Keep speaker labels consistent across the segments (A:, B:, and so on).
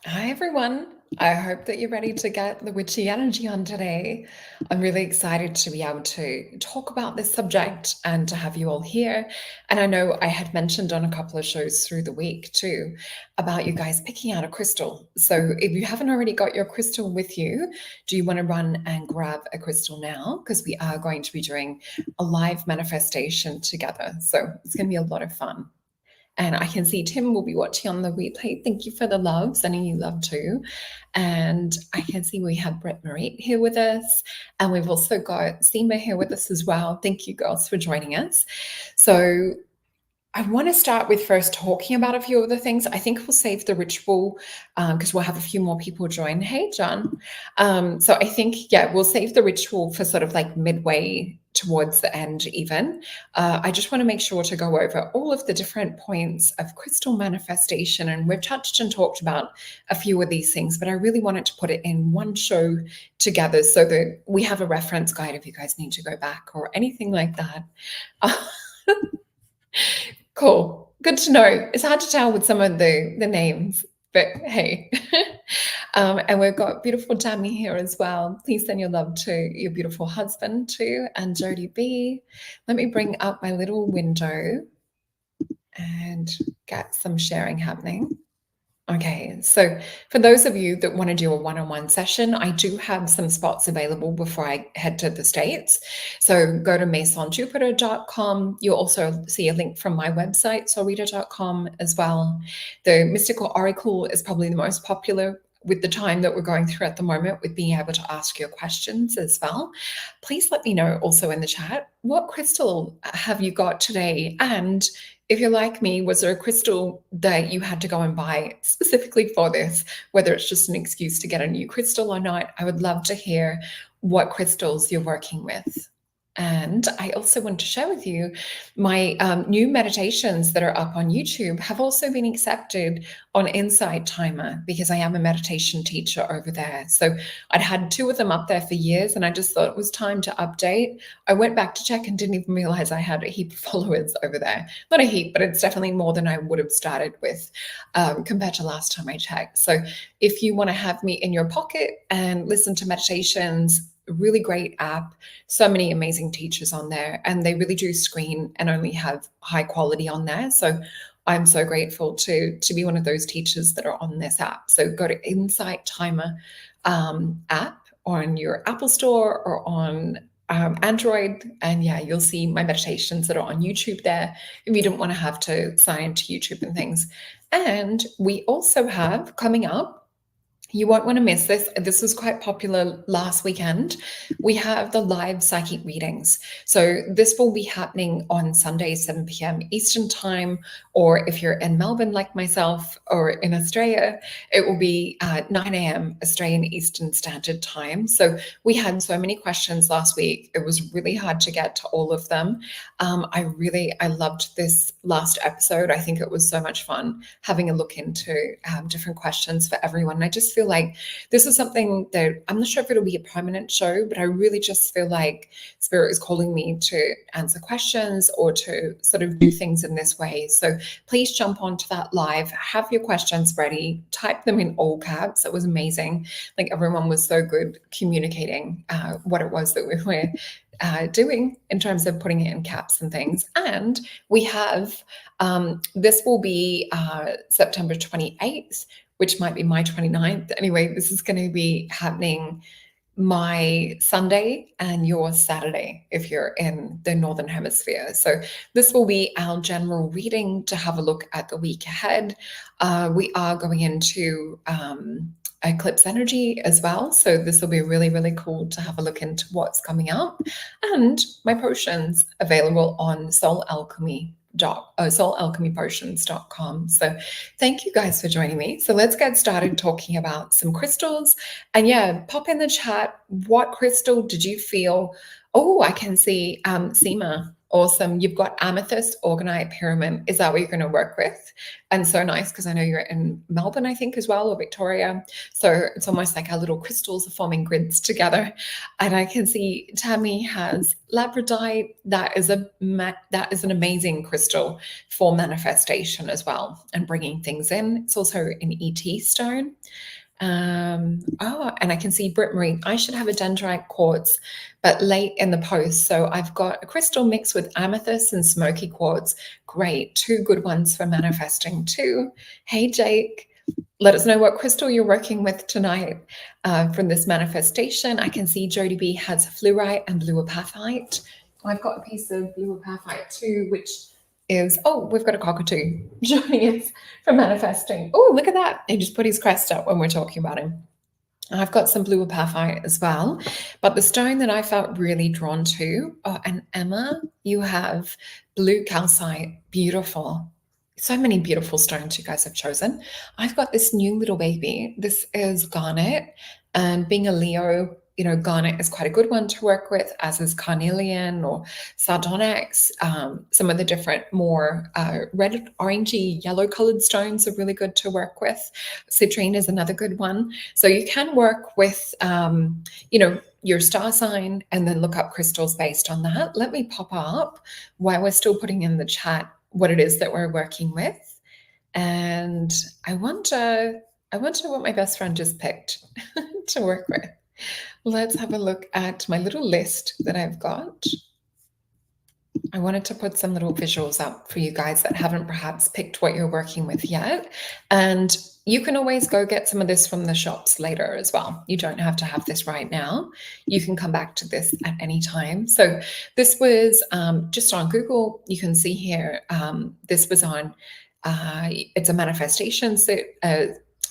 A: Hi, everyone. I hope that you're ready to get the witchy energy on today. I'm really excited to be able to talk about this subject and to have you all here. And I know I had mentioned on a couple of shows through the week too about you guys picking out a crystal. So if you haven't already got your crystal with you, do you want to run and grab a crystal now? Because we are going to be doing a live manifestation together. So it's going to be a lot of fun. And I can see Tim will be watching on the replay. Thank you for the love, sending you love too. And I can see we have Brett Marie here with us. And we've also got Seema here with us as well. Thank you, girls, for joining us. So I want to start with first talking about a few of the things. I think we'll save the ritual because we'll have a few more people join. Hey, John. So I think, yeah, we'll save the ritual for sort of like midway towards the end even. I just want to make sure to go over all of the different points of crystal manifestation. And we've touched and talked about a few of these things, but I really wanted to put it in one show together so that we have a reference guide if you guys need to go back or anything like that. Cool. Good to know. It's hard to tell with some of the names, but hey. And we've got beautiful Tammy here as well. Please send your love to your beautiful husband too, and Jody B. Let me bring up my little window and get some sharing happening. Okay, so for those of you that want to do a one-on-one session, I do have some spots available before I head to the States. So go to masonjupiter.com. You'll also see a link from my website, solrita.com as well. The Mystical Oracle is probably the most popular with the time that we're going through at the moment with being able to ask your questions as well. Please let me know also in the chat, what crystal have you got today? And if you're like me, was there a crystal that you had to go and buy specifically for this, whether it's just an excuse to get a new crystal or not? I would love to hear what crystals you're working with. And I also want to share with you my new meditations that are up on YouTube have also been accepted on Insight Timer because I am a meditation teacher over there. So I'd had 2 of them up there for years and I just thought it was time to update. I went back to check and didn't even realize I had a heap of followers over there. Not a heap, but it's definitely more than I would have started with compared to last time I checked. So if you want to have me in your pocket and listen to meditations, really great app, so many amazing teachers on there, and they really do screen and only have high quality on there. So I'm so grateful to be one of those teachers that are on this app. So go to Insight Timer app on your Apple Store or on Android, and yeah, you'll see my meditations that are on YouTube there if you don't want to have to sign into YouTube and things. And we also have coming up, you won't want to miss this. This was quite popular last weekend. We have the live psychic readings. So this will be happening on Sunday, 7 p.m. Eastern time, or if you're in Melbourne like myself or in Australia, it will be 9 a.m. Australian Eastern Standard Time. So we had so many questions last week. It was really hard to get to all of them. I loved this last episode. I think it was so much fun having a look into different questions for everyone. I just feel like this is something that I'm not sure if it'll be a permanent show, but I really just feel like Spirit is calling me to answer questions or to sort of do things in this way. So please jump onto that live, have your questions ready, type them in all caps. It was amazing. Like everyone was so good communicating what it was that we were doing in terms of putting it in caps and things. And we have, this will be September 28th, which might be my 29th. Anyway, this is going to be happening my Sunday and your Saturday if you're in the Northern Hemisphere. So this will be our general reading to have a look at the week ahead. We are going into eclipse energy as well. So this will be really, really cool to have a look into what's coming up. And my potions available on soulalchemypotions.com. So thank you guys for joining me. So let's get started talking about some crystals. And yeah, pop in the chat, what crystal did you feel? Oh, I can see Seema Awesome. You've got amethyst, orgonite, pyramid. Is that what you're going to work with? And so nice, because I know you're in Melbourne, I think, as well, or Victoria. So it's almost like our little crystals are forming grids together. And I can see Tammy has labradorite. That is an amazing crystal for manifestation as well and bringing things in. It's also an ET stone. And I can see Britt Marie. I should have a dendrite quartz, but late in the post. So I've got a crystal mixed with amethyst and smoky quartz. Great. 2 good ones for manifesting too. Hey, Jake. Let us know what crystal you're working with tonight from this manifestation. I can see Jody B has fluorite and blue apathite. I've got a piece of blue apathite too, which is, we've got a cockatoo joining us for manifesting. Oh, look at that. He just put his crest up when we're talking about him. I've got some blue apathite as well, but the stone that I felt really drawn to, and Emma, you have blue calcite, beautiful. So many beautiful stones you guys have chosen. I've got this new little baby. This is garnet, and being a Leo, garnet is quite a good one to work with, as is carnelian or sardonyx. Some of the different more red, orangey, yellow colored stones are really good to work with. Citrine is another good one. So you can work with, your star sign and then look up crystals based on that. Let me pop up while we're still putting in the chat what it is that we're working with. And I wonder what my best friend just picked to work with. Let's have a look at my little list that I've got. I wanted to put some little visuals up for you guys that haven't perhaps picked what you're working with yet. And you can always go get some of this from the shops later as well. You don't have to have this right now. You can come back to this at any time. So this was just on Google. You can see here, this was on, it's a manifestation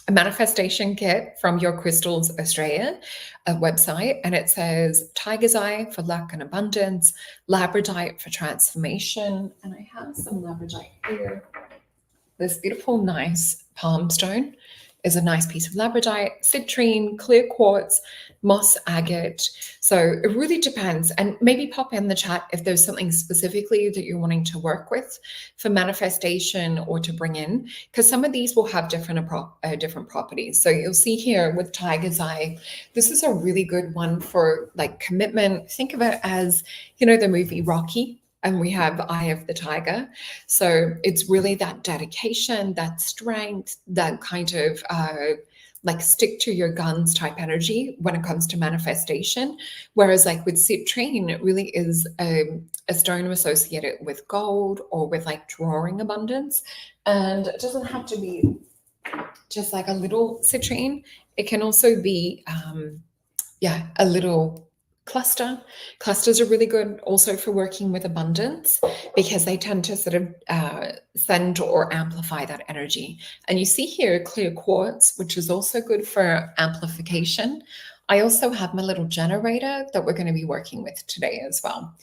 A: a manifestation kit from Your Crystals Australia website, and it says tiger's eye for luck and abundance, labradorite for transformation, and I have some labradorite here. This beautiful, nice palm stone is a nice piece of labradorite, citrine, clear quartz, moss agate. So it really depends. And maybe pop in the chat if there's something specifically that you're wanting to work with for manifestation or to bring in, because some of these will have different properties. So you'll see here with tiger's eye, this is a really good one for like commitment. Think of it as, the movie Rocky. And we have Eye of the Tiger. So it's really that dedication, that strength, that kind of like stick to your guns type energy when it comes to manifestation. Whereas like with citrine, it really is a stone associated with gold or with like drawing abundance. And it doesn't have to be just like a little citrine. It can also be, a little cluster. Clusters are really good also for working with abundance because they tend to sort of send or amplify that energy. And you see here clear quartz, which is also good for amplification. I also have my little generator that we're going to be working with today as well.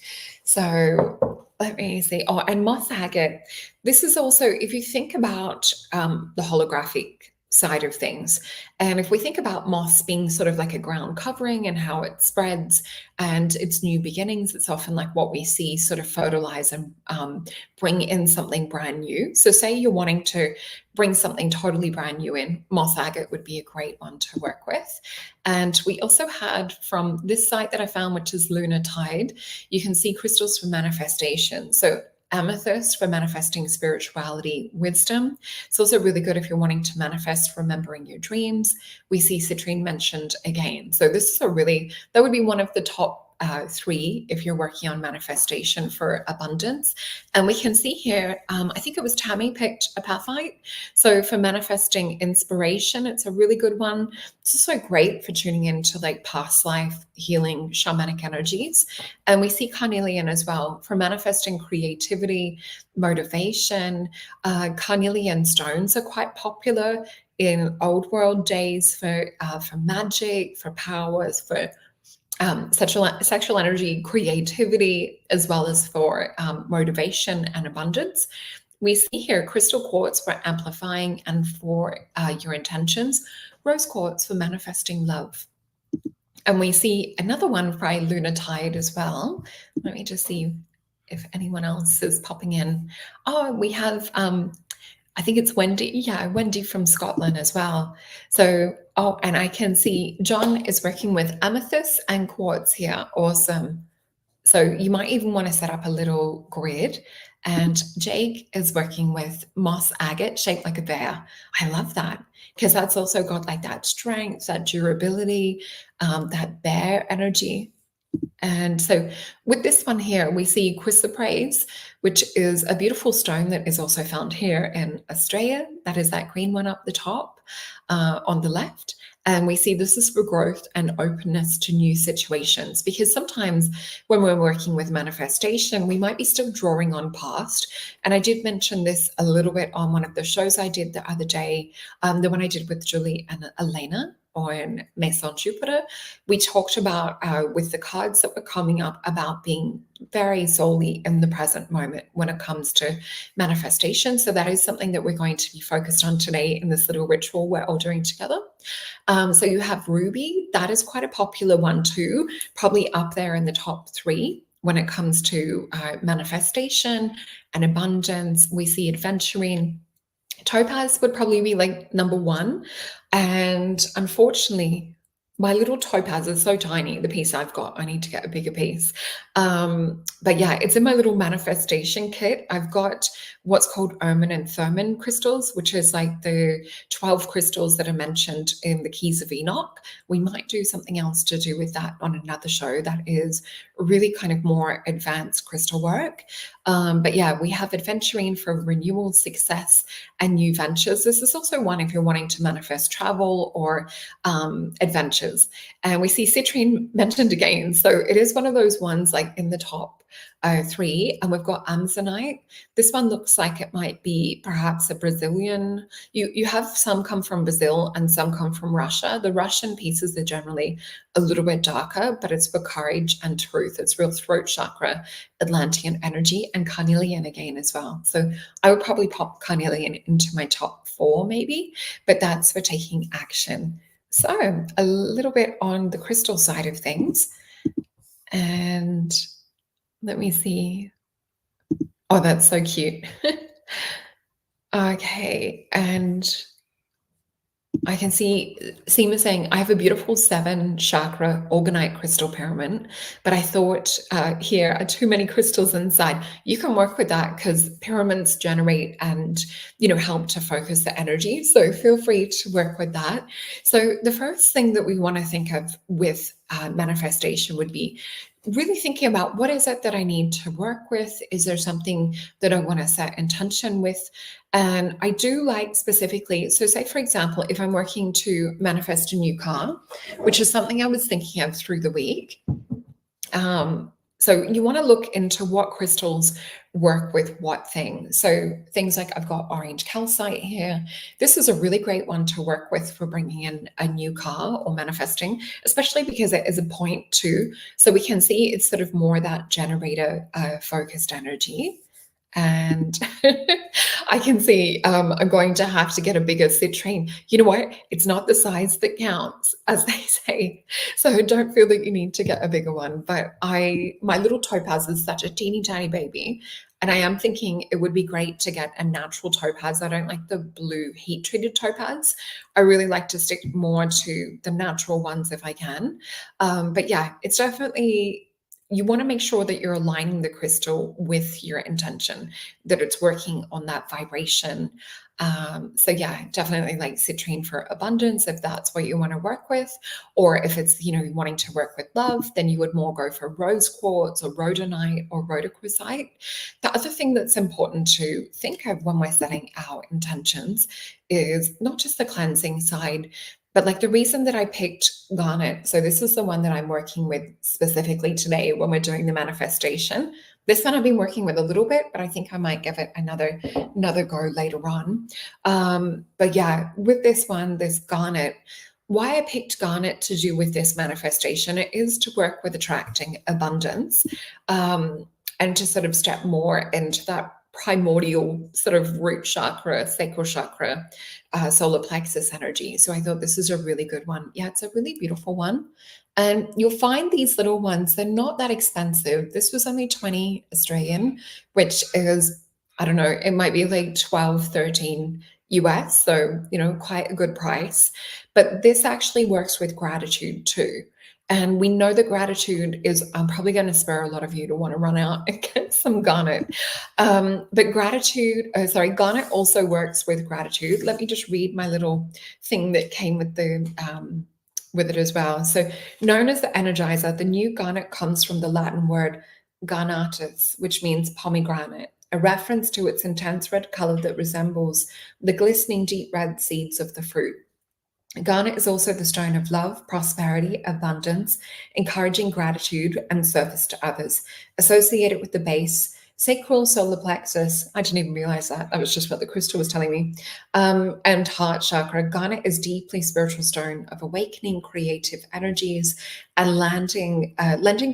A: So let me see. And moss agate. This is also, if you think about the holographic side of things. And if we think about moss being sort of like a ground covering and how it spreads and its new beginnings, it's often like what we see sort of fertilize and bring in something brand new. So say you're wanting to bring something totally brand new in, moss agate would be a great one to work with. And we also had from this site that I found, which is Lunar Tide, you can see crystals for manifestation. So amethyst for manifesting spirituality, wisdom. It's also really good if you're wanting to manifest remembering your dreams. We see citrine mentioned again. So this is that would be one of the top 3 if you're working on manifestation for abundance. And we can see here, I think it was Tammy picked apathite. So for manifesting inspiration, it's a really good one. It's also great for tuning into like past life healing shamanic energies. And we see carnelian as well for manifesting creativity, motivation. Carnelian stones are quite popular in old world days for magic, for powers, for sexual energy, creativity, as well as for motivation and abundance. We see here crystal quartz for amplifying and for your intentions, rose quartz for manifesting love. And we see another one for Lunar Tide as well. Let me just see. if anyone else is popping in. Oh, we have I think it's Wendy. Yeah, Wendy from Scotland as well. So, oh, and I can see John is working with amethyst and quartz here. Awesome. So you might even want to set up a little grid. And Jake is working with moss agate shaped like a bear. I love that because that's also got like that strength, that durability, that bear energy. And so with this one here, we see chrysoprase, which is a beautiful stone that is also found here in Australia. That is that green one up the top on the left. And we see this is for growth and openness to new situations, because sometimes when we're working with manifestation, we might be still drawing on past. And I did mention this a little bit on one of the shows I did the other day, the one I did with Julie and Elena on Maison Jupiter. We talked about with the cards that were coming up about being very solely in the present moment when it comes to manifestation. So that is something that we're going to be focused on today in this little ritual we're all doing together. So you have ruby. That is quite a popular one too, probably up there in the top 3 when it comes to manifestation and abundance. We see adventuring. Topaz would probably be like number 1. And unfortunately, my little topaz is so tiny, the piece I've got. I need to get a bigger piece. But yeah, it's in my little manifestation kit. I've got what's called ermine and thurman crystals, which is like the 12 crystals that are mentioned in the Keys of Enoch. We might do something else to do with that on another show. That is really kind of more advanced crystal work. But yeah, we have adventuring for renewal, success, and new ventures. This is also one if you're wanting to manifest travel or adventures. And we see citrine mentioned again. So it is one of those ones like in the top 3. And we've got Amazonite. This one looks like it might be perhaps a Brazilian. You have some come from Brazil and some come from Russia. The Russian pieces are generally a little bit darker, but it's for courage and truth. It's real throat chakra, Atlantean energy, and carnelian again as well. So I would probably pop carnelian into my top 4 maybe, but that's for taking action. So a little bit on the crystal side of things. And let me see. Oh, that's so cute. Okay, and I can see Seema saying, I have a beautiful 7 chakra orgonite crystal pyramid, but I thought here are too many crystals inside. You can work with that because pyramids generate and, help to focus the energy. So feel free to work with that. So the first thing that we want to think of with manifestation would be really thinking about what is it that I need to work with? Is there something that I want to set intention with? And I do like specifically, so say for example, if I'm working to manifest a new car, which is something I was thinking of through the week. So you want to look into what crystals work with what things. So things like I've got orange calcite here. This is a really great one to work with for bringing in a new car or manifesting, especially because it is a 0.2. So we can see it's sort of more that generator focused energy. And I can see I'm going to have to get a bigger citrine. You know what? It's not the size that counts, as they say. So don't feel that you need to get a bigger one. But my little topaz is such a teeny tiny baby. And I am thinking it would be great to get a natural topaz. I don't like the blue heat treated topaz. I really like to stick more to the natural ones if I can. But yeah, it's definitely, you want to make sure that you're aligning the crystal with your intention, that it's working on that vibration. So yeah, definitely like citrine for abundance, if that's what you want to work with. Or if it's, wanting to work with love, then you would more go for rose quartz or rhodonite or rhodochrosite. The other thing that's important to think of when we're setting our intentions is not just the cleansing side, but like the reason that I picked garnet, so this is the one that I'm working with specifically today when we're doing the manifestation. This one I've been working with a little bit, but I think I might give it another go later on. But yeah, with this one, this garnet, why I picked garnet to do with this manifestation, it is to work with attracting abundance and to sort of step more into that primordial sort of root chakra, sacral chakra, solar plexus energy. So I thought this is a really good one. Yeah, it's a really beautiful one. And you'll find these little ones, they're not that expensive. This was only 20 Australian, which is, I don't know, it might be like 12, 13 US. So, quite a good price. But this actually works with gratitude too. And we know that gratitude is probably going to spur a lot of you to want to run out and get some garnet. But garnet also works with gratitude. Let me just read my little thing that came with with it as well. So, known as the energizer, the new garnet comes from the Latin word garnatus, which means pomegranate, a reference to its intense red color that resembles the glistening deep red seeds of the fruit. Garnet is also the stone of love, prosperity, abundance, encouraging gratitude and service to others, associated with the base, sacral solar plexus. I didn't even realize that. That was just what the crystal was telling me. And heart chakra. Garnet is deeply spiritual stone of awakening creative energies and lending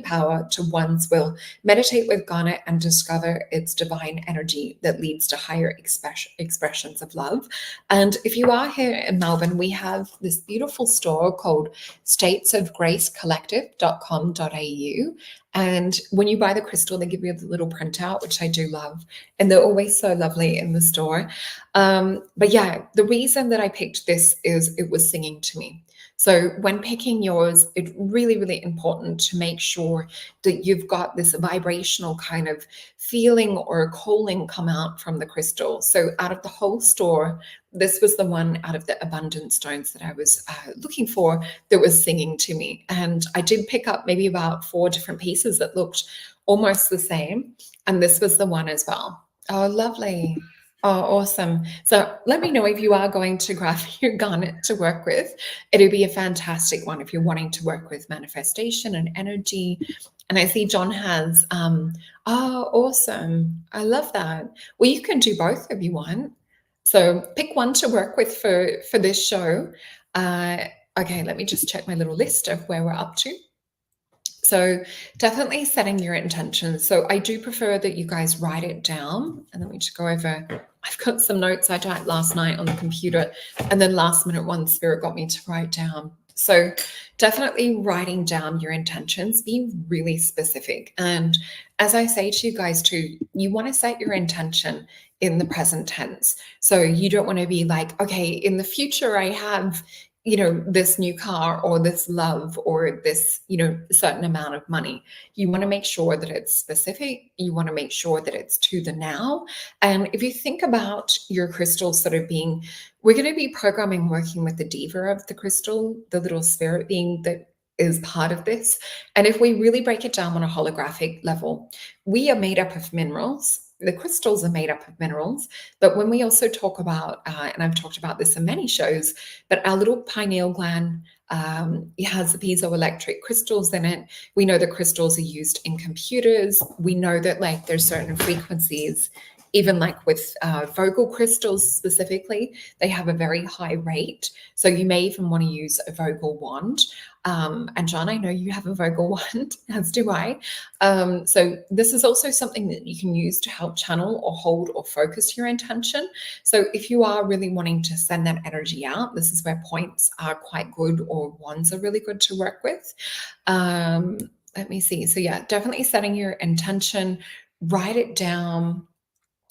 A: power to one's will. Meditate with garnet and discover its divine energy that leads to higher expressions of love. And if you are here in Melbourne, we have this beautiful store called statesofgracecollective.com.au. And when you buy the crystal, they give you the little printout, which I do love. And they're always so lovely in the store. But yeah, the reason that I picked this is it was singing to me. So when picking yours, it's really, really important to make sure that you've got this vibrational kind of feeling or calling come out from the crystal. So out of the whole store, this was the one out of the abundant stones that I was looking for that was singing to me. And I did pick up maybe about 4 different pieces that looked almost the same. And this was the one as well. Oh, lovely. Oh, awesome. So let me know if you are going to grab your garnet to work with. It'll be a fantastic one if you're wanting to work with manifestation and energy. And I see John has, oh, awesome. I love that. Well, you can do both if you want. So pick one to work with for this show. Okay, let me just check my little list of where we're up to. So definitely setting your intentions. So I do prefer that you guys write it down. And let me just go over. I've got some notes I typed last night on the computer, and then last minute one spirit got me to write down. So definitely writing down your intentions, be really specific. And as I say to you guys too, you want to set your intention in the present tense. So you don't want to be like, okay, in the future I have this new car or this love or this, certain amount of money. You want to make sure that it's specific. You want to make sure that it's to the now. And if you think about your crystals sort of being, we're going to be programming working with the diva of the crystal, the little spirit being that is part of this. And if we really break it down on a holographic level, we are made up of minerals. The crystals are made up of minerals, but when we also talk about, and I've talked about this in many shows, but our little pineal gland, it has the piezoelectric crystals in it. We know that crystals are used in computers. We know that there's certain frequencies, even with vocal crystals specifically, they have a very high rate. So you may even want to use a vocal wand. And John, I know you have a vocal wand, as do I. So this is also something that you can use to help channel or hold or focus your intention. So if you are really wanting to send that energy out, this is where points are quite good or wands are really good to work with. Let me see. So yeah, definitely setting your intention, write it down.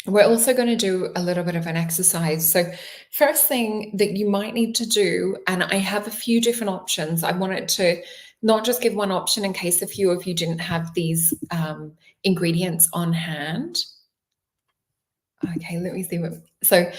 A: We're also going to do a little bit of an exercise. So first thing that you might need to do, and I have a few different options. I wanted to not just give one option in case a few of you didn't have these ingredients on hand. Okay, let me see. So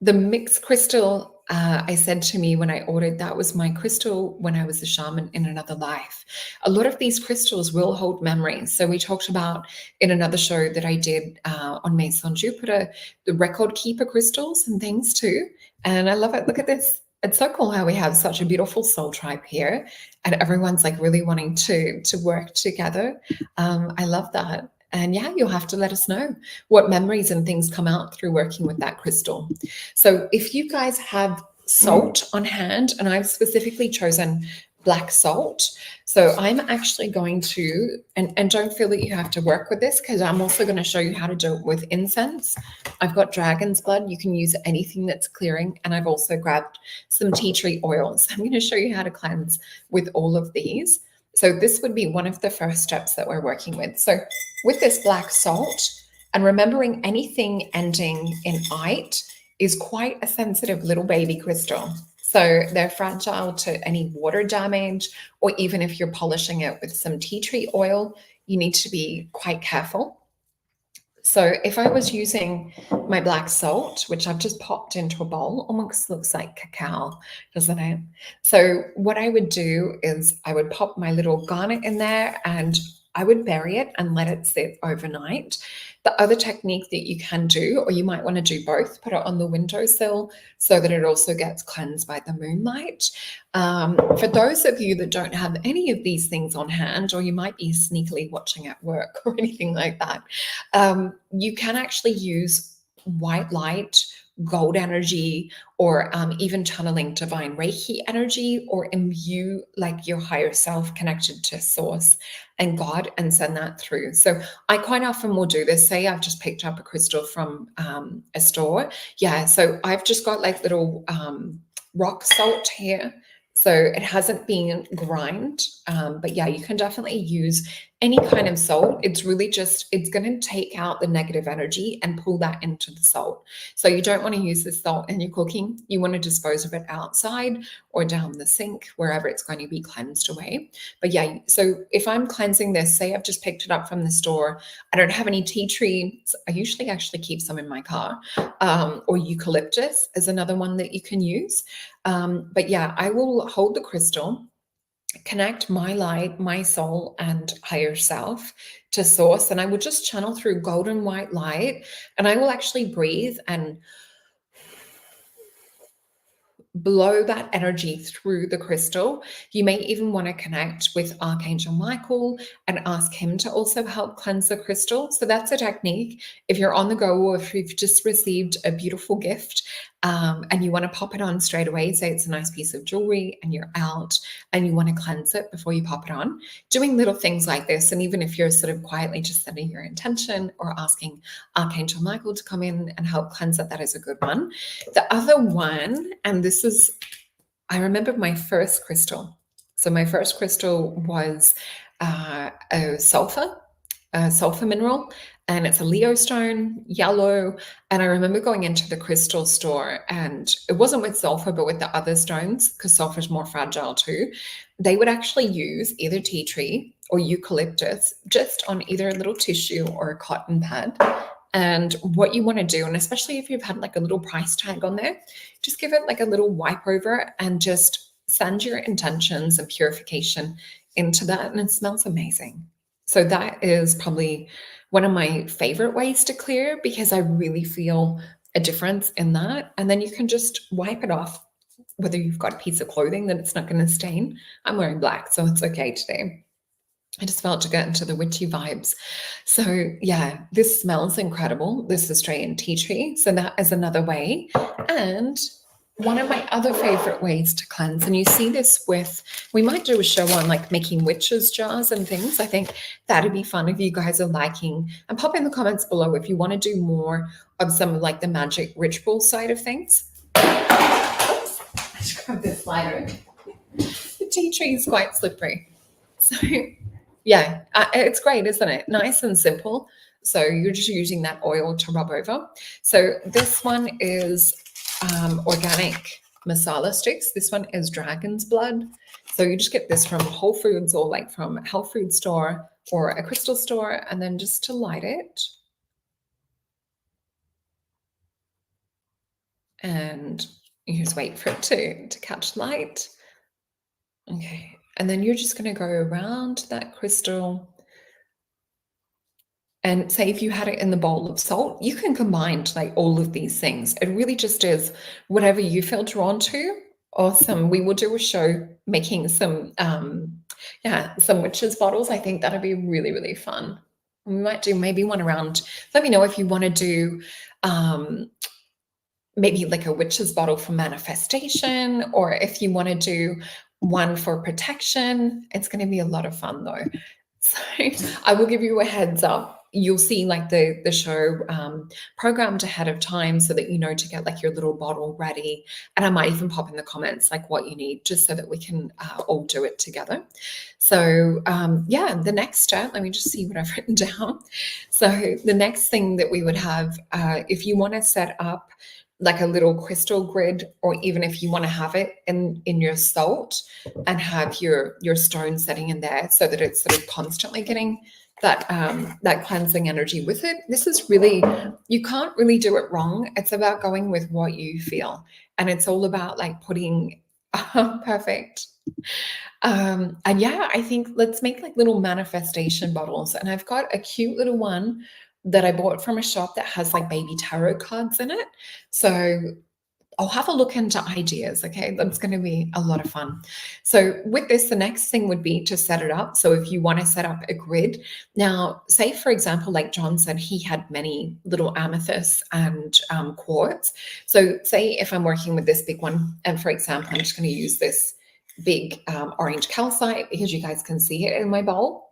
A: the mixed crystal, I said to me when I ordered, that was my crystal when I was a shaman in another life. A lot of these crystals will hold memories. So we talked about in another show that I did on Mason Jupiter, the record keeper crystals and things too. And I love it. Look at this. It's so cool how we have such a beautiful soul tribe here and everyone's really wanting to work together. I love that. And yeah, you'll have to let us know what memories and things come out through working with that crystal. So if you guys have salt on hand, and I've specifically chosen black salt. So I'm actually going to, and don't feel that you have to work with this, because I'm also going to show you how to do it with incense. I've got dragon's blood. You can use anything that's clearing. And I've also grabbed some tea tree oils. I'm going to show you how to cleanse with all of these. So this would be one of the first steps that we're working with. So with this black salt, and remembering anything ending in "ite" is quite a sensitive little baby crystal. So they're fragile to any water damage, or even if you're polishing it with some tea tree oil, you need to be quite careful. So if I was using my black salt, which I've just popped into a bowl, almost looks like cacao, doesn't it? So what I would do is I would pop my little garnet in there and I would bury it and let it sit overnight. The other technique that you can do, or you might want to do both, put it on the windowsill so that it also gets cleansed by the moonlight. For those of you that don't have any of these things on hand, or you might be sneakily watching at work or anything like that, you can actually use white light, gold energy, or even channeling divine Reiki energy, or imbue like your higher self connected to source and God and send that through. So I quite often will do this. Say I've just picked up a crystal from a store. Yeah, so I've just got like little rock salt here. So it hasn't been grind, but yeah, you can definitely use any kind of salt. It's really just, it's going to take out the negative energy and pull that into the salt. So you don't want to use this salt in your cooking. You want to dispose of it outside or down the sink, wherever it's going to be cleansed away. But yeah, so if I'm cleansing this, say I've just picked it up from the store, I don't have any tea tree. I usually actually keep some in my car, or eucalyptus is another one that you can use. But yeah, I will hold the crystal, connect my light, my soul, and higher self to source, and I will just channel through golden white light, and I will actually breathe and blow that energy through the crystal. You may even want to connect with Archangel Michael and ask him to also help cleanse the crystal. So that's a technique. If you're on the go, or if you've just received a beautiful gift and you want to pop it on straight away, say it's a nice piece of jewelry and you're out and you want to cleanse it before you pop it on, doing little things like this. And even if you're sort of quietly just setting your intention or asking Archangel Michael to come in and help cleanse it, that is a good one. The other one, and this is, I remember my first crystal. So my first crystal was a sulfur mineral, and it's a Leo stone, yellow. And I remember going into the crystal store, and it wasn't with sulfur, but with the other stones, because sulfur is more fragile too. They would actually use either tea tree or eucalyptus just on either a little tissue or a cotton pad. And what you want to do, and especially if you've had like a little price tag on there, just give it like a little wipe over and just send your intentions and purification into that. And it smells amazing. So that is probably one of my favorite ways to clear, because I really feel a difference in that. And then you can just wipe it off, whether you've got a piece of clothing that it's not going to stain. I'm wearing black, so it's okay today. I just felt to get into the witchy vibes. So yeah, this smells incredible. This Australian tea tree. So that is another way. And one of my other favorite ways to cleanse, and you see this with, we might do a show on like making witches jars and things. I think that'd be fun if you guys are liking, and pop in the comments below if you want to do more of some of like the magic ritual side of things. Oops, I just grabbed this lighter. The tea tree is quite slippery. So yeah, it's great, isn't it? Nice and simple. So you're just using that oil to rub over. So this one is organic masala sticks. This one is dragon's blood. So you just get this from Whole Foods or like from a health food store or a crystal store, and then just to light it. And you just wait for it to catch light. Okay. And then you're just going to go around that crystal. And say if you had it in the bowl of salt, you can combine like all of these things. It really just is whatever you feel drawn to. Awesome. We will do a show making some witches bottles. I think that'd be really, really fun. We might do maybe one around. Let me know if you want to do maybe like a witch's bottle for manifestation, or if you want to do one for protection. It's going to be a lot of fun though. So I will give you a heads up. You'll see like the show programmed ahead of time so that you know to get like your little bottle ready. And I might even pop in the comments like what you need just so that we can all do it together. So yeah, the next step, let me just see what I've written down. So the next thing that we would have, if you want to set up like a little crystal grid, or even if you want to have it in your salt and have your stone setting in there so that it's sort of constantly getting that cleansing energy with it. This is really, you can't really do it wrong. It's about going with what you feel, and it's all about like putting perfect. And yeah, I think let's make like little manifestation bottles. And I've got a cute little one that I bought from a shop that has like baby tarot cards in it. So I'll have a look into ideas. Okay. That's going to be a lot of fun. So, with this, the next thing would be to set it up. So, if you want to set up a grid, now, say for example, like John said, he had many little amethysts and quartz. So, say if I'm working with this big one, and for example, I'm just going to use this big orange calcite because you guys can see it in my bowl.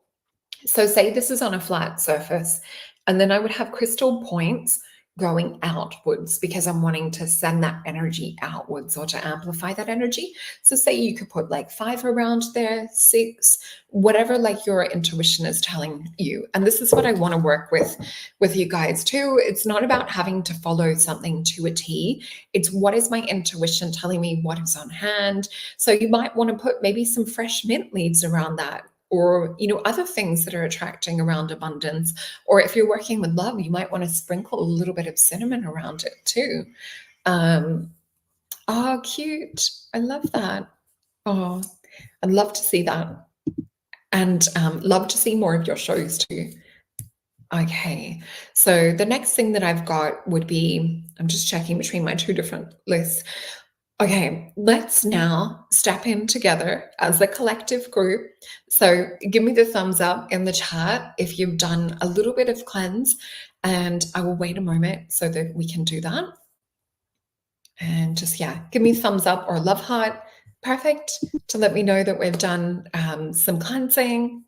A: So say this is on a flat surface, and then I would have crystal points going outwards because I'm wanting to send that energy outwards or to amplify that energy. So say you could put like 5 around there, 6, whatever like your intuition is telling you. And this is what I want to work with you guys too. It's not about having to follow something to a T. It's what is my intuition telling me, what is on hand. So you might want to put maybe some fresh mint leaves around that, or other things that are attracting around abundance. Or if you're working with love, you might want to sprinkle a little bit of cinnamon around it too. Oh, cute. I love that. Oh, I'd love to see that, and love to see more of your shows too. Okay, so the next thing that I've got would be, I'm just checking between my two different lists. Okay, let's now step in together as a collective group. So give me the thumbs up in the chat if you've done a little bit of cleanse, and I will wait a moment so that we can do that. And just, yeah, give me thumbs up or love heart. Perfect, to let me know that we've done some cleansing.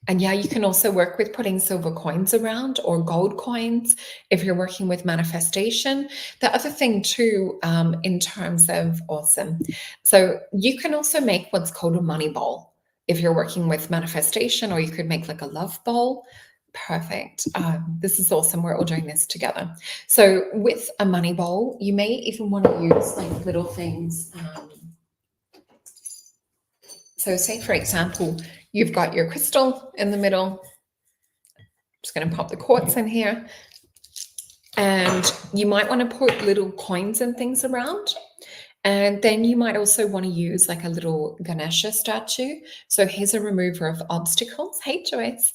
A: And yeah, you can also work with putting silver coins around or gold coins if you're working with manifestation. The other thing too, in terms of awesome. So you can also make what's called a money bowl if you're working with manifestation, or you could make like a love bowl. Perfect. This is awesome. We're all doing this together. So with a money bowl, you may even want to use like little things. So say, for example, you've got your crystal in the middle. Just going to pop the quartz in here. And you might want to put little coins and things around. And then you might also want to use like a little Ganesha statue. So here's a remover of obstacles. Hey, Joyce.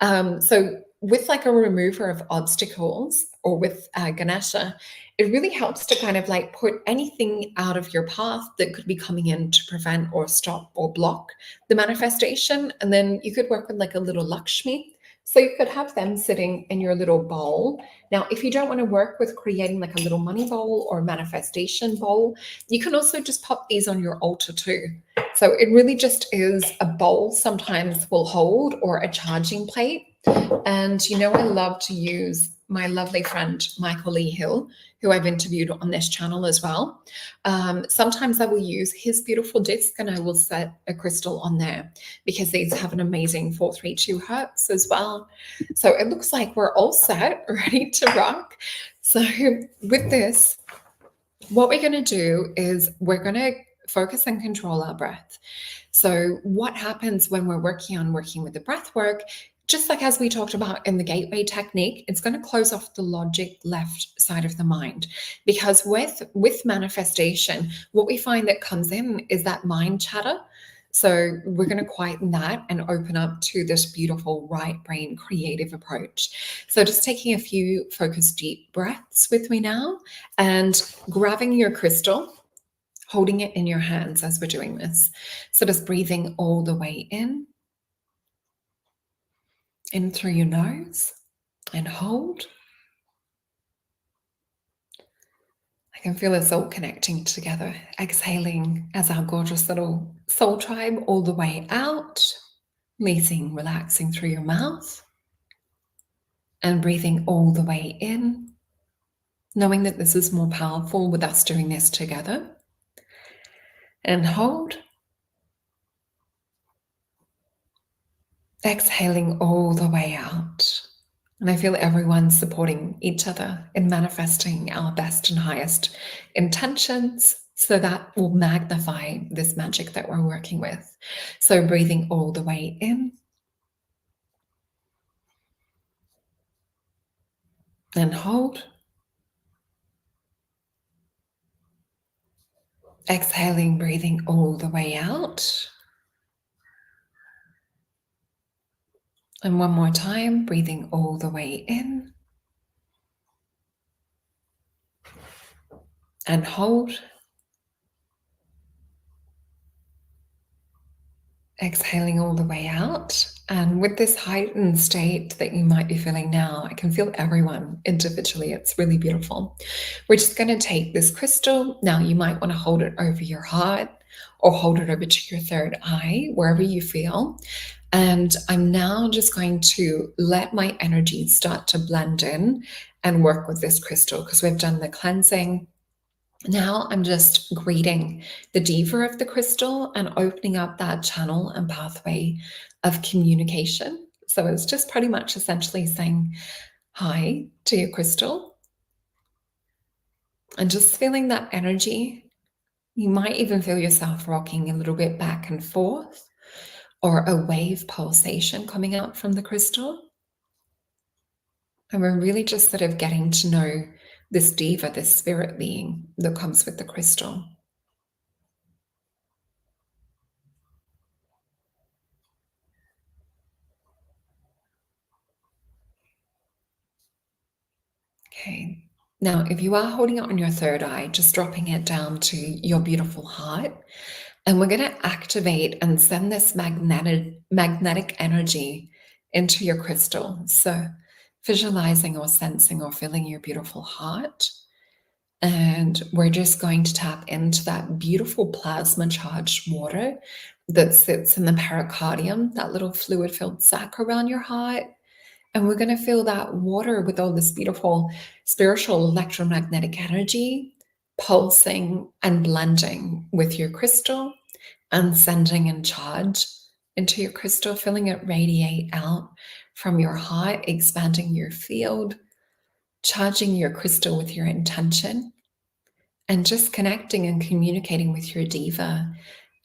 A: So with like a remover of obstacles, or with Ganesha, it really helps to kind of like put anything out of your path that could be coming in to prevent or stop or block the manifestation. And then you could work with like a little Lakshmi. So you could have them sitting in your little bowl. Now, if you don't want to work with creating like a little money bowl or manifestation bowl, you can also just pop these on your altar too. So it really just is a bowl sometimes will hold, or a charging plate. And I love to use my lovely friend, Michael Lee Hill, who I've interviewed on this channel as well. Sometimes I will use his beautiful disc and I will set a crystal on there because these have an amazing 432 hertz as well. So it looks like we're all set, ready to rock. So with this, what we're going to do is we're going to focus and control our breath. So what happens when we're working with the breath work, just like as we talked about in the gateway technique, it's going to close off the logic left side of the mind. Because with manifestation, what we find that comes in is that mind chatter. So we're going to quieten that and open up to this beautiful right brain creative approach. So just taking a few focused deep breaths with me now, and grabbing your crystal, holding it in your hands as we're doing this. So just breathing all the way in through your nose, and hold. I can feel us all connecting together, exhaling as our gorgeous little soul tribe all the way out, releasing, relaxing through your mouth, and breathing all the way in, knowing that this is more powerful with us doing this together. And hold. Exhaling all the way out. And I feel everyone supporting each other in manifesting our best and highest intentions, so that will magnify this magic that we're working with. So breathing all the way in and hold. Exhaling, breathing all the way out. And one more time, breathing all the way in and hold. Exhaling all the way out. And with this heightened state that you might be feeling now, I can feel everyone individually. It's really beautiful. We're just going to take this crystal. Now, you might want to hold it over your heart or hold it over to your third eye, wherever you feel. And I'm now just going to let my energy start to blend in and work with this crystal, because we've done the cleansing. Now I'm just greeting the diva of the crystal and opening up that channel and pathway of communication. So it's just pretty much essentially saying hi to your crystal and just feeling that energy. You might even feel yourself rocking a little bit back and forth, or a wave pulsation coming out from the crystal. And we're really just sort of getting to know this diva, this spirit being that comes with the crystal. Okay. Now, if you are holding it on your third eye, just dropping it down to your beautiful heart. And we're going to activate and send this magnetic energy into your crystal. So visualizing or sensing or feeling your beautiful heart. And we're just going to tap into that beautiful plasma charged water that sits in the pericardium, that little fluid filled sac around your heart. And we're going to feel that water with all this beautiful spiritual electromagnetic energy pulsing and blending with your crystal and sending in charge into your crystal, feeling it radiate out from your heart, expanding your field, charging your crystal with your intention, and just connecting and communicating with your diva,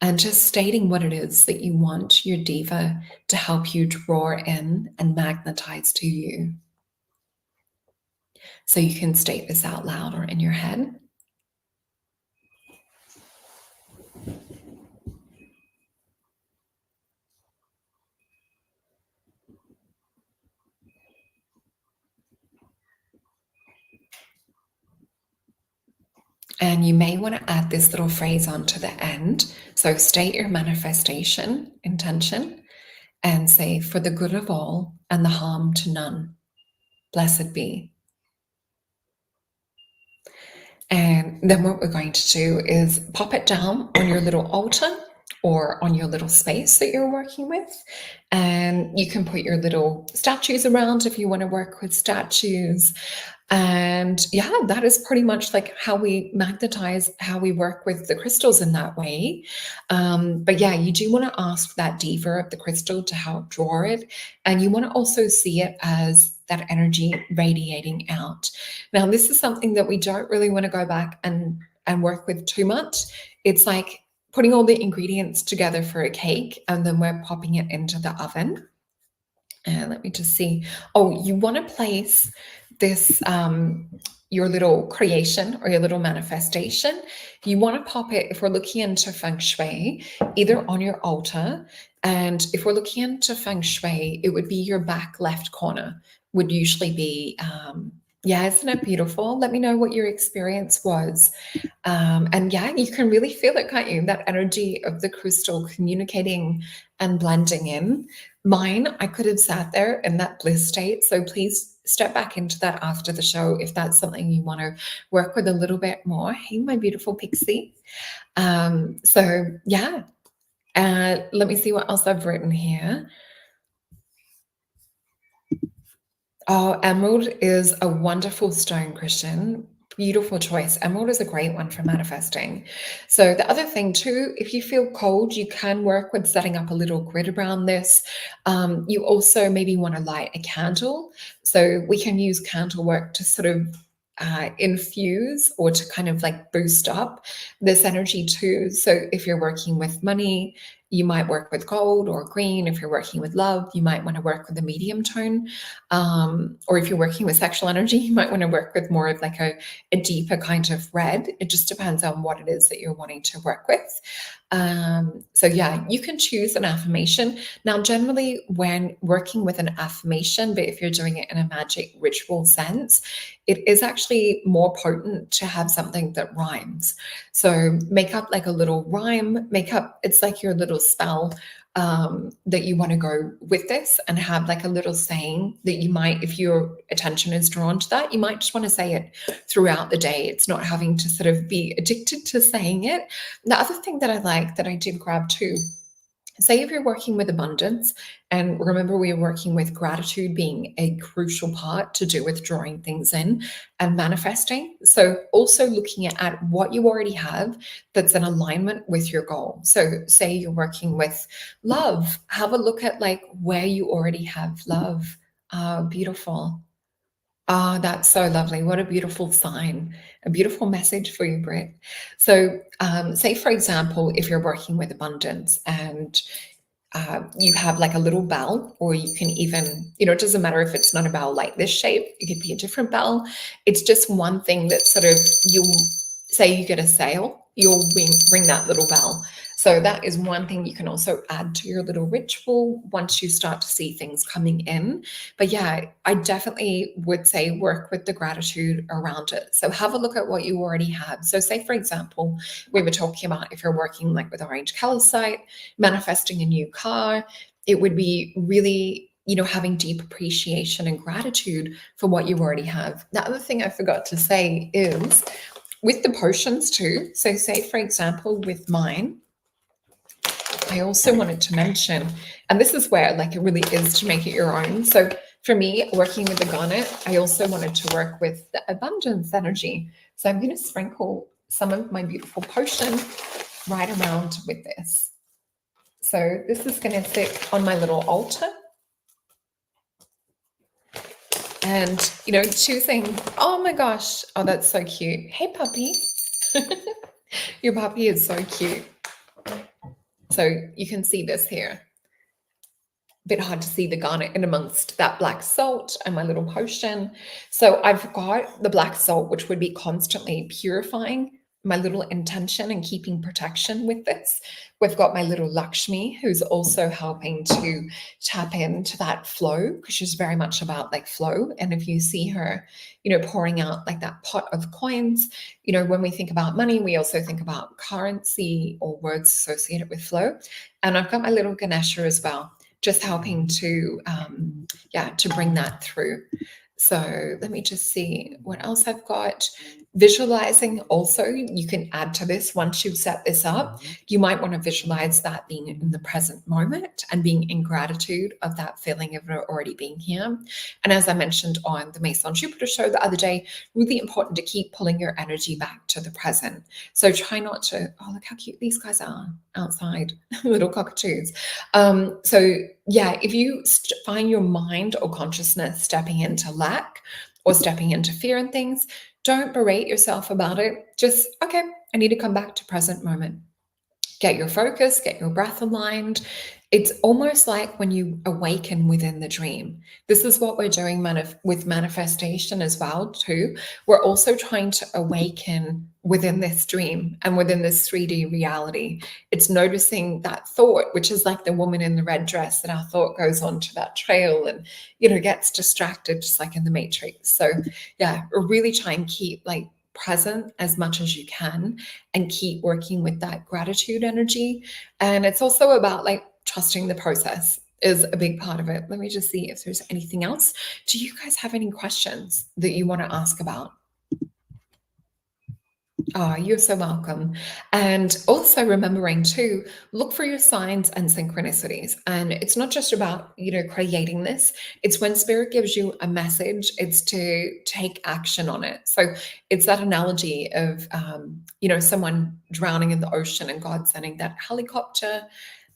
A: and just stating what it is that you want your diva to help you draw in and magnetize to you. So you can state this out loud or in your head. And you may want to add this little phrase onto the end. So state your manifestation intention and say, for the good of all and the harm to none, blessed be. And then what we're going to do is pop it down on your little altar or on your little space that you're working with. And you can put your little statues around if you want to work with statues. And yeah, that is pretty much like how we magnetize, how we work with the crystals in that way. But yeah, you do want to ask that diva of the crystal to help draw it. And you want to also see it as that energy radiating out. Now, this is something that we don't really want to go back and work with too much. It's like putting all the ingredients together for a cake, and then we're popping it into the oven. And let me just see. Oh, you want to place this, your little creation or your little manifestation. You want to pop it, if we're looking into feng shui, either on your altar. And if we're looking into feng shui, it would be your back left corner, would usually be, yeah, isn't it beautiful? Let me know what your experience was. And yeah, you can really feel it, can't you? That energy of the crystal communicating and blending in. Mine, I could have sat there in that bliss state. So please step back into that after the show if that's something you want to work with a little bit more. Hey, my beautiful pixie. So yeah, let me see what else I've written here. Oh, emerald is a wonderful stone, Christian. Beautiful choice. Emerald is a great one for manifesting. So the other thing too, if you feel cold, you can work with setting up a little grid around this. You also maybe want to light a candle. So we can use candle work to sort of infuse or to kind of like boost up this energy too. So if you're working with money, you might work with gold or green. If you're working with love, you might want to work with a medium tone. Or if you're working with sexual energy, you might want to work with more of like a deeper kind of red. It just depends on what it is that you're wanting to work with. So yeah, you can choose an affirmation. Now, generally when working with an affirmation, but if you're doing it in a magic ritual sense, it is actually more potent to have something that rhymes. So make up like a little rhyme, it's like your little spell that you want to go with this, and have like a little saying that you might, if your attention is drawn to that, you might just want to say it throughout the day. It's not having to sort of be addicted to saying it. The other thing that I like that I did grab too, say if you're working with abundance, and remember we are working with gratitude being a crucial part to do with drawing things in and manifesting. So also looking at what you already have that's in alignment with your goal. So say you're working with love, have a look at like where you already have love. Beautiful. Ah, that's so lovely. What a beautiful sign, a beautiful message for you, Britt. So, say, for example, if you're working with abundance and you have like a little bell, or you can even, it doesn't matter if it's not a bell like this shape, it could be a different bell. It's just one thing that sort of, you'll say you get a sale, you'll ring that little bell. So that is one thing you can also add to your little ritual once you start to see things coming in. But yeah, I definitely would say work with the gratitude around it. So have a look at what you already have. So say, for example, we were talking about if you're working like with orange calcite, manifesting a new car, it would be really, having deep appreciation and gratitude for what you already have. The other thing I forgot to say is with the potions too. So say, for example, with mine, I also wanted to mention, and this is where like it really is to make it your own. So for me, working with the garnet, I also wanted to work with the abundance energy. So I'm going to sprinkle some of my beautiful potion right around with this. So this is going to sit on my little altar. And, choosing, oh my gosh, oh, that's so cute. Hey, puppy. Your puppy is so cute. So you can see this here. Bit hard to see the garnet in amongst that black salt and my little potion. So I've got the black salt, which would be constantly purifying my little intention and keeping protection with this. We've got my little Lakshmi, who's also helping to tap into that flow, because she's very much about like flow. And if you see her, pouring out like that pot of coins, when we think about money, we also think about currency or words associated with flow. And I've got my little Ganesha as well, just helping to bring that through. So let me just see what else I've got. Visualizing also, you can add to this once you've set this up. You might want to visualize that being in the present moment and being in gratitude of that feeling of it already being here. And as I mentioned on the Mason Jupiter show the other day, really important to keep pulling your energy back to the present. So try not to, oh, look how cute these guys are outside, little cockatoos. So yeah, if you find your mind or consciousness stepping into lack or stepping into fear and things, don't berate yourself about it. Just, okay, I need to come back to present moment. Get your focus, get your breath aligned. It's almost like when you awaken within the dream. This is what we're doing with manifestation as well too. We're also trying to awaken within this dream and within this 3D reality. It's noticing that thought, which is like the woman in the red dress, that our thought goes onto that trail and, gets distracted, just like in the Matrix. So yeah, really try and keep like present as much as you can and keep working with that gratitude energy. And it's also about like trusting the process. is a big part of it. Let me just see if there's anything else. Do you guys have any questions that you want to ask about? Oh, you're so welcome. And also remembering to look for your signs and synchronicities. And it's not just about, creating this. It's when spirit gives you a message, it's to take action on it. So it's that analogy of, someone drowning in the ocean and God sending that helicopter,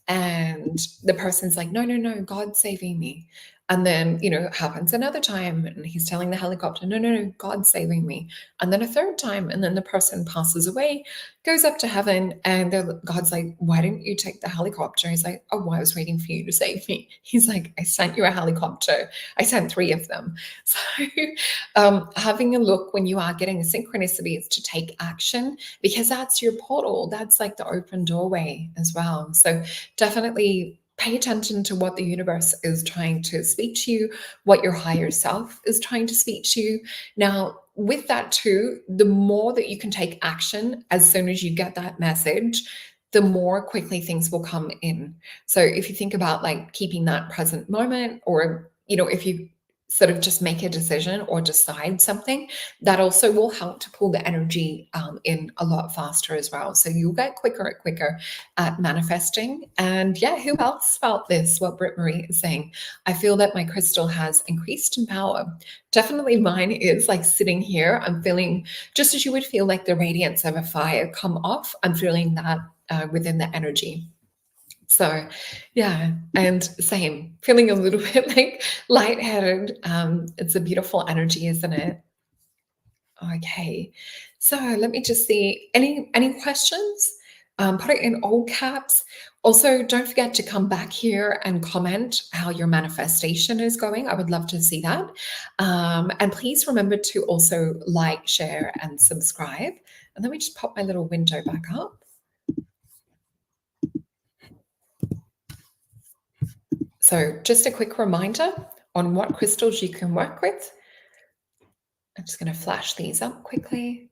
A: and the person's like, no, no, no, God's saving me. And then, it happens another time and he's telling the helicopter, no, no, no, God's saving me. And then a third time, and then the person passes away, goes up to heaven, and God's like, why didn't you take the helicopter? He's like, oh, well, I was waiting for you to save me. He's like, I sent you a helicopter. I sent 3 of them. So having a look when you are getting a synchronicity is to take action, because that's your portal. That's like the open doorway as well. So definitely pay attention to what the universe is trying to speak to you, what your higher self is trying to speak to you. Now, with that too, the more that you can take action as soon as you get that message, the more quickly things will come in. So if you think about like keeping that present moment, or, if you sort of just make a decision or decide something, that also will help to pull the energy in a lot faster as well. So you'll get quicker and quicker at manifesting. And yeah, who else felt this? What Britt Marie is saying. I feel that my crystal has increased in power. Definitely mine is like sitting here. I'm feeling just as you would feel like the radiance of a fire come off. I'm feeling that within the energy. So yeah, and same, feeling a little bit like lightheaded. It's a beautiful energy, isn't it? Okay, so let me just see, any questions? Put it in all caps. Also, don't forget to come back here and comment how your manifestation is going. I would love to see that. And please remember to also like, share, and subscribe. And let me just pop my little window back up. So just a quick reminder on what crystals you can work with. I'm just going to flash these up quickly.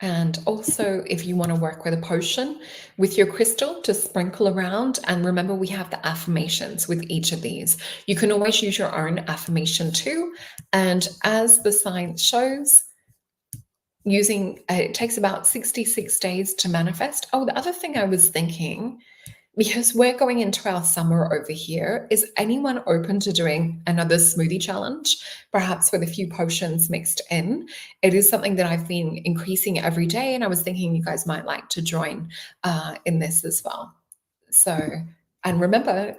A: And also, if you want to work with a potion with your crystal, to sprinkle around. And remember, we have the affirmations with each of these. You can always use your own affirmation too. And as the science shows, it takes about 66 days to manifest. Oh, the other thing I was thinking, because we're going into our summer over here, is anyone open to doing another smoothie challenge, perhaps with a few potions mixed in? It is something that I've been increasing every day, and I was thinking you guys might like to join in this as well. So, and remember,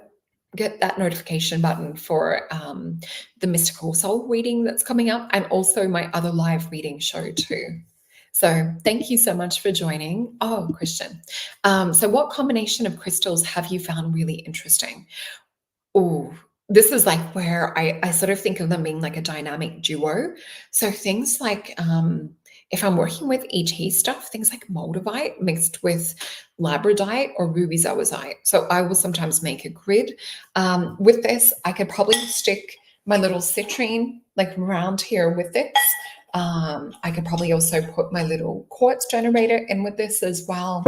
A: get that notification button for the Mystical Soul reading that's coming up, and also my other live reading show too. So thank you so much for joining. Oh, Christian. So what combination of crystals have you found really interesting? Oh, this is like where I sort of think of them being like a dynamic duo. So things like, if I'm working with ET stuff, things like moldavite mixed with labradorite or ruby zoisite. So I will sometimes make a grid. With this, I could probably stick my little citrine like around here with this. I could probably also put my little quartz generator in with this as well.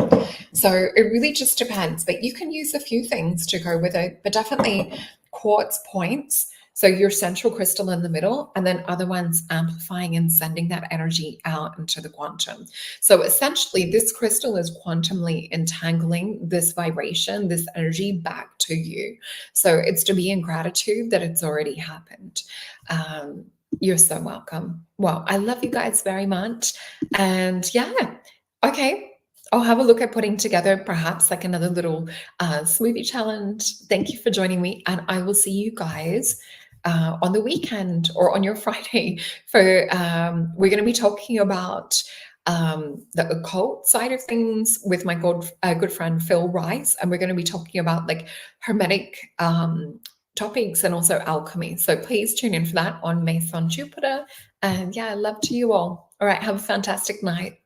A: So it really just depends, but you can use a few things to go with it, but definitely quartz points. So your central crystal in the middle, and then other ones amplifying and sending that energy out into the quantum. So essentially, this crystal is quantumly entangling this vibration, this energy back to you. So it's to be in gratitude that it's already happened. You're so welcome. Well, I love you guys very much. And yeah, okay. I'll have a look at putting together perhaps like another little smoothie challenge. Thank you for joining me. And I will see you guys on the weekend or on your Friday for, we're going to be talking about the occult side of things with my good friend Phil Rice. And we're going to be talking about like hermetic topics and also alchemy. So please tune in for that on Mason Jupiter. And yeah, love to you all. All right, have a fantastic night.